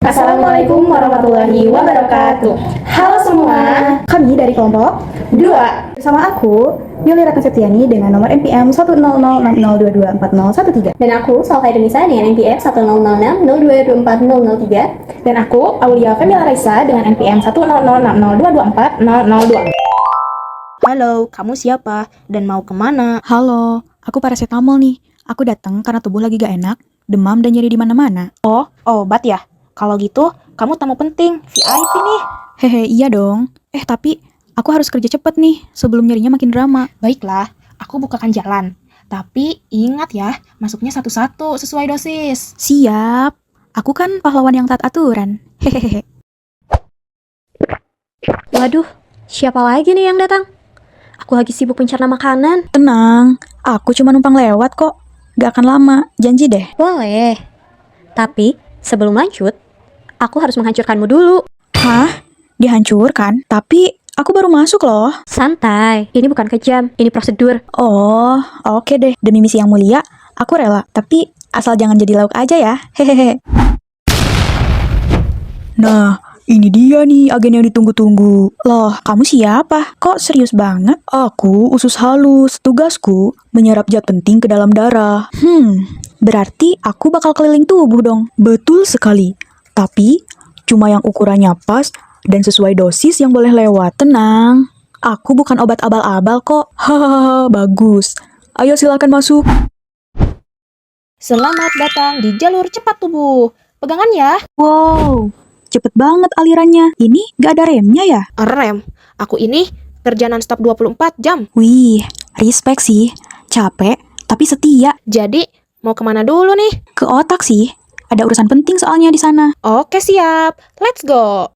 Assalamualaikum warahmatullahi wabarakatuh. Halo semua, Kami dari kelompok 2. bersama aku, Yuli Ratna Septiani dengan nomor NPM 10060224013. Dan aku, Salva Indonesia dengan NPM 100602240003. Dan aku, Aulia Femila Raisa dengan NPM 10060224002. Halo, kamu siapa? Dan mau kemana? Halo, aku paracetamol nih. Aku datang karena tubuh lagi gak enak, demam dan nyeri di mana-mana. Oh, obat ya? Kalau gitu, kamu tamu penting, VIP nih. Hehe, iya dong. Tapi aku harus kerja cepet nih, sebelum nyerinya makin drama. Baiklah, aku bukakan jalan. Tapi ingat ya, masuknya satu-satu sesuai dosis. Siap. Aku kan pahlawan yang taat aturan. Hehehe. Waduh, siapa lagi nih yang datang? Aku lagi sibuk mencerna makanan. Tenang, aku cuma numpang lewat kok. Gak akan lama, janji deh. Boleh. Tapi, sebelum lanjut, aku harus menghancurkanmu dulu. Hah? Dihancurkan? Tapi aku baru masuk loh. Santai, ini bukan kejam, ini prosedur. Oh, oke deh. Demi misi yang mulia, aku rela. Tapi asal jangan jadi lauk aja ya. Hehehe. Nah, ini dia nih agen yang ditunggu-tunggu. Loh, kamu siapa? Kok serius banget? Aku usus halus. Tugasku menyerap zat penting ke dalam darah. Berarti aku bakal keliling tubuh dong. Betul sekali. Tapi cuma yang ukurannya pas dan sesuai dosis yang boleh lewat. Tenang, aku bukan obat abal-abal kok. Hahaha, bagus. Ayo silakan masuk. Selamat datang di jalur cepat tubuh. Pegangan ya. Wow, cepet banget alirannya. Ini gak ada remnya ya? Rem, aku ini kerja non-stop 24 jam. Wih, respect sih. Capek, tapi setia. Jadi, mau kemana dulu nih? Ke otak sih. Ada urusan penting soalnya di sana. Oke, siap. Let's go.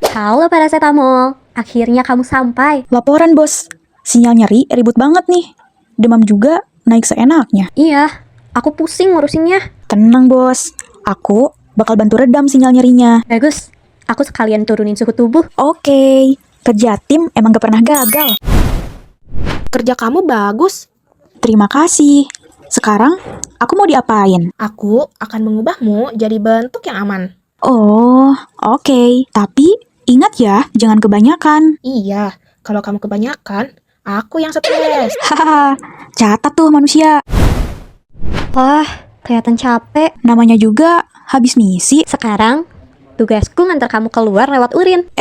Halo paracetamol, akhirnya kamu sampai. Laporan, bos. Sinyal nyeri ribut banget nih. Demam juga naik seenaknya. Iya, aku pusing ngurusinnya. Tenang, bos. Aku bakal bantu redam sinyal nyerinya. Bagus, aku sekalian turunin suhu tubuh. Oke. Kerja tim emang gak pernah gagal. Kerja kamu bagus. Terima kasih. Sekarang, aku mau diapain? Aku akan mengubahmu jadi bentuk yang aman. Oh, oke. Tapi ingat ya, jangan kebanyakan. Iya, kalau kamu kebanyakan, aku yang stres. Hahaha, catat tuh manusia. Wah, kelihatan capek. Namanya juga habis misi. Sekarang, tugasku ngantar kamu keluar lewat urin.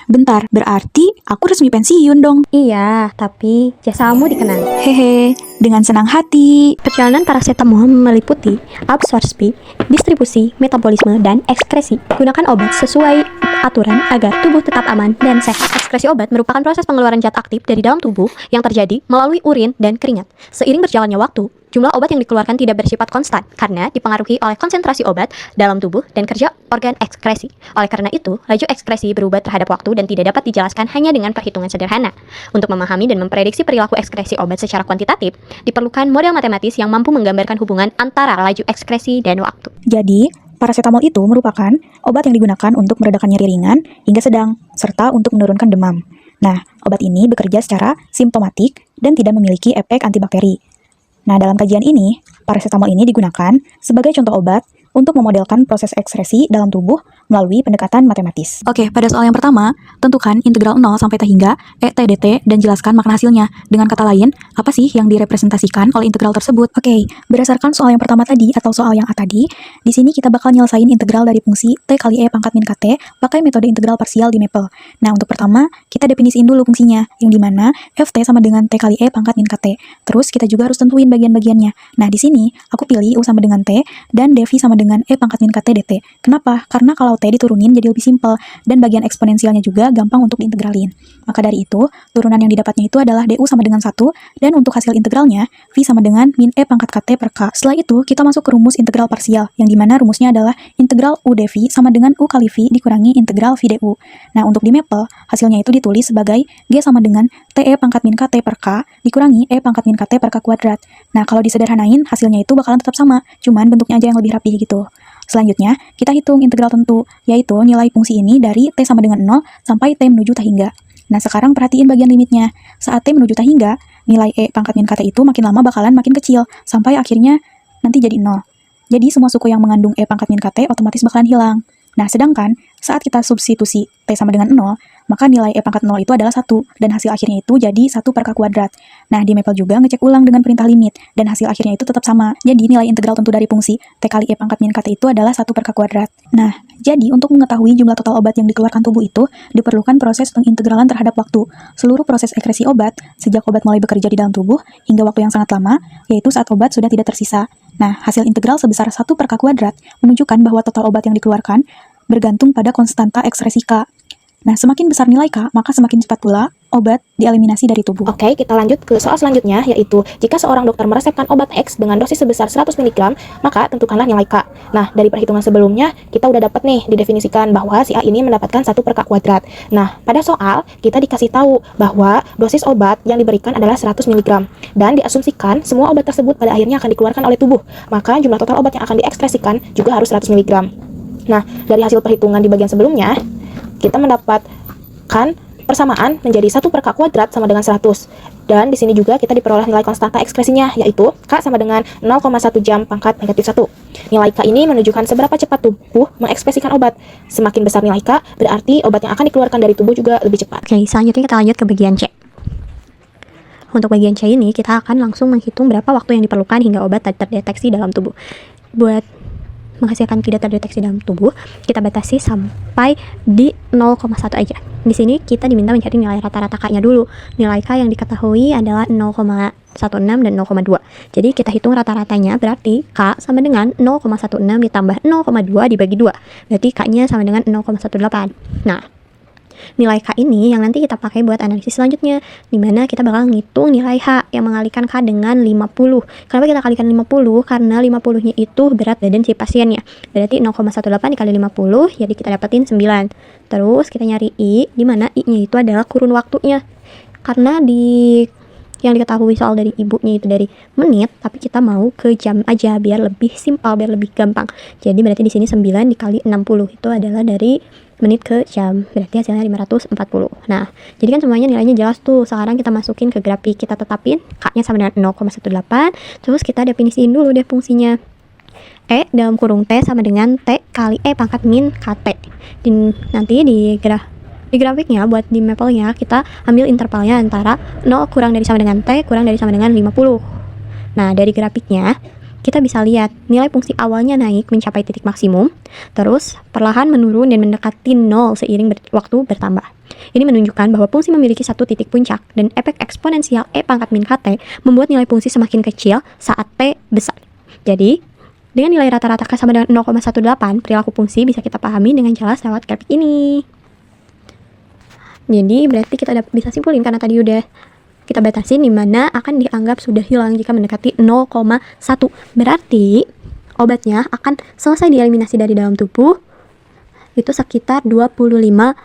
Bentar, berarti aku resmi pensiun dong. Iya, tapi jasamu dikenang. Hehe, dengan senang hati. Perjalanan paracetamol meliputi absorpsi, distribusi, metabolisme, dan ekskresi. Gunakan obat sesuai aturan agar tubuh tetap aman dan sehat. Ekskresi obat merupakan proses pengeluaran zat aktif dari dalam tubuh yang terjadi melalui urin dan keringat. Seiring berjalannya waktu, jumlah obat yang dikeluarkan tidak bersifat konstan karena dipengaruhi oleh konsentrasi obat dalam tubuh dan kerja organ ekskresi. Oleh karena itu, laju ekskresi berubah terhadap waktu dan tidak dapat dijelaskan hanya dengan perhitungan sederhana. Untuk memahami dan memprediksi perilaku ekskresi obat secara kuantitatif, diperlukan model matematis yang mampu menggambarkan hubungan antara laju ekskresi dan waktu. Jadi, paracetamol itu merupakan obat yang digunakan untuk meredakan nyeri ringan hingga sedang, serta untuk menurunkan demam. Nah, obat ini bekerja secara simptomatik dan tidak memiliki efek antibakteri. Nah, dalam kajian ini, paracetamol ini digunakan sebagai contoh obat untuk memodelkan proses ekskresi dalam tubuh melalui pendekatan matematis. Oke, pada soal yang pertama, tentukan integral 0 sampai T hingga E T dt dan jelaskan makna hasilnya. Dengan kata lain, apa sih yang direpresentasikan oleh integral tersebut? Oke, berdasarkan soal yang pertama tadi atau soal yang A tadi, di sini kita bakal nyelesain integral dari fungsi T kali E pangkat min KT pakai metode integral parsial di Maple. Nah, untuk pertama, kita definisiin dulu fungsinya, yang dimana Ft sama dengan T kali E pangkat min KT. Terus kita juga harus tentuin bagian-bagiannya. Nah, di sini aku pilih U sama dengan T dan dV sama dengan E pangkat min KT dt. Kenapa? Karena kalau T diturunin jadi lebih simpel dan bagian eksponensialnya juga gampang untuk diintegralin. Maka dari itu, turunan yang didapatnya itu adalah du sama dengan 1 dan untuk hasil integralnya V sama dengan min E pangkat KT per K. Setelah itu, kita masuk ke rumus integral parsial yang dimana rumusnya adalah integral U dV sama dengan U kali V dikurangi integral V du. Nah, untuk di Maple, hasilnya itu ditulis sebagai G sama dengan TE pangkat min KT per K dikurangi E pangkat min KT per K kuadrat. Nah, kalau disederhanain, hasilnya itu bakalan tetap sama, cuman bentuknya aja yang lebih rapi gitu. Selanjutnya, kita hitung integral tentu, yaitu nilai fungsi ini dari T sama dengan 0 sampai T menuju T hingga. Nah, sekarang perhatiin bagian limitnya. Saat T menuju T hingga, nilai E pangkat min KT itu makin lama bakalan makin kecil, sampai akhirnya nanti jadi 0. Jadi semua suku yang mengandung E pangkat min KT otomatis bakalan hilang. Nah, sedangkan saat kita substitusi T sama dengan 0, maka nilai E pangkat 0 itu adalah 1, dan hasil akhirnya itu jadi 1 per K kuadrat. Nah, di Maple juga ngecek ulang dengan perintah limit, dan hasil akhirnya itu tetap sama. Jadi nilai integral tentu dari fungsi T kali E pangkat min KT itu adalah 1 per K kuadrat. Nah, jadi untuk mengetahui jumlah total obat yang dikeluarkan tubuh itu, diperlukan proses pengintegralan terhadap waktu. Seluruh proses ekskresi obat, sejak obat mulai bekerja di dalam tubuh, hingga waktu yang sangat lama, yaitu saat obat sudah tidak tersisa. Nah, hasil integral sebesar 1 per K kuadrat menunjukkan bahwa total obat yang dikeluarkan bergantung pada konstanta ekskresi K. Nah, semakin besar nilai K, maka semakin cepat pula obat dieliminasi dari tubuh. Oke, kita lanjut ke soal selanjutnya, yaitu jika seorang dokter meresepkan obat X dengan dosis sebesar 100 mg, maka tentukanlah nilai K. Nah, dari perhitungan sebelumnya, kita udah dapat nih didefinisikan bahwa si A ini mendapatkan 1 per K kuadrat. Nah, pada soal, kita dikasih tahu bahwa dosis obat yang diberikan adalah 100 mg, dan diasumsikan semua obat tersebut pada akhirnya akan dikeluarkan oleh tubuh, maka jumlah total obat yang akan diekspresikan juga harus 100 mg. Nah, dari hasil perhitungan di bagian sebelumnya, kita mendapatkan persamaan menjadi 1 per K kuadrat sama dengan 100. Dan di sini juga kita diperoleh nilai konstanta ekspresinya, yaitu K sama dengan 0,1 jam pangkat negatif 1. Nilai K ini menunjukkan seberapa cepat tubuh mengekspresikan obat. Semakin besar nilai K, berarti obat yang akan dikeluarkan dari tubuh juga lebih cepat. Oke, selanjutnya kita lanjut ke bagian C. Untuk bagian C ini, kita akan langsung menghitung berapa waktu yang diperlukan hingga obat terdeteksi dalam tubuh. Buat menghasilkan tidak terdeteksi dalam tubuh, kita batasi sampai di 0,1 aja. Di sini kita diminta mencari nilai rata-rata K-nya dulu. Nilai K yang diketahui adalah 0,16 dan 0,2. Jadi kita hitung rata-ratanya, berarti K sama dengan 0,16 ditambah 0,2 dibagi 2. Berarti K-nya sama dengan 0,18. Nah, nilai K ini yang nanti kita pakai buat analisis selanjutnya, dimana kita bakal ngitung nilai H yang mengalihkan K dengan 50. Kenapa kita kalikan 50? Karena 50-nya itu berat badan si pasiennya. Berarti 0,18 dikali 50, jadi kita dapetin 9. Terus kita nyari I, dimana I-nya itu adalah kurun waktunya. Karena yang diketahui soal dari ibunya itu dari menit, tapi kita mau ke jam aja biar lebih simpel, biar lebih gampang. Jadi berarti di sini 9 dikali 60 itu adalah dari menit ke jam, berarti hasilnya 540. Nah, jadi kan semuanya nilainya jelas tuh. Sekarang kita masukin ke grafik, kita tetapin K-nya sama dengan 0,18, terus kita definisiin dulu deh fungsinya. E dalam kurung T sama dengan T kali E pangkat min KT. Nanti di grafiknya, buat di Maple-nya, kita ambil intervalnya antara 0 kurang dari sama dengan T kurang dari sama dengan 50. Nah, dari grafiknya, kita bisa lihat nilai fungsi awalnya naik mencapai titik maksimum, terus perlahan menurun dan mendekati 0 seiring waktu bertambah. Ini menunjukkan bahwa fungsi memiliki satu titik puncak, dan efek eksponensial E pangkat min KT membuat nilai fungsi semakin kecil saat T besar. Jadi, dengan nilai rata-rata K sama dengan 0,18, perilaku fungsi bisa kita pahami dengan jelas lewat grafik ini. Jadi, berarti kita bisa simpulin karena tadi udah kita batasi di mana akan dianggap sudah hilang jika mendekati 0,1. Berarti obatnya akan selesai dieliminasi dari dalam tubuh itu sekitar 25,6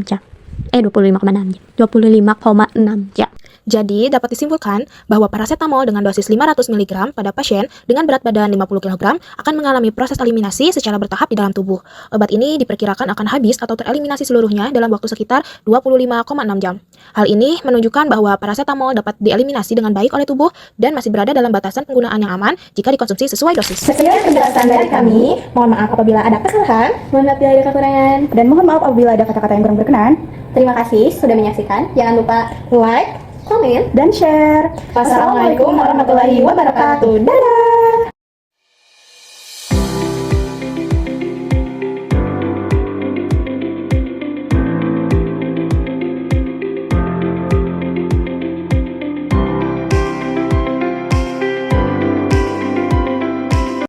jam. 25,6 jam. Jadi, dapat disimpulkan bahwa paracetamol dengan dosis 500 mg pada pasien dengan berat badan 50 kg akan mengalami proses eliminasi secara bertahap di dalam tubuh. Obat ini diperkirakan akan habis atau tereliminasi seluruhnya dalam waktu sekitar 25,6 jam. Hal ini menunjukkan bahwa paracetamol dapat dieliminasi dengan baik oleh tubuh dan masih berada dalam batasan penggunaan yang aman jika dikonsumsi sesuai dosis. Sekian penjelasan dari kami. Mohon maaf apabila ada kesalahan. Mohon maaf bila ada kekurangan. Dan mohon maaf apabila ada kata-kata yang kurang berkenan. Terima kasih sudah menyaksikan. Jangan lupa like, komen, Dan share. Wassalamualaikum warahmatullahi wabarakatuh. Dadah.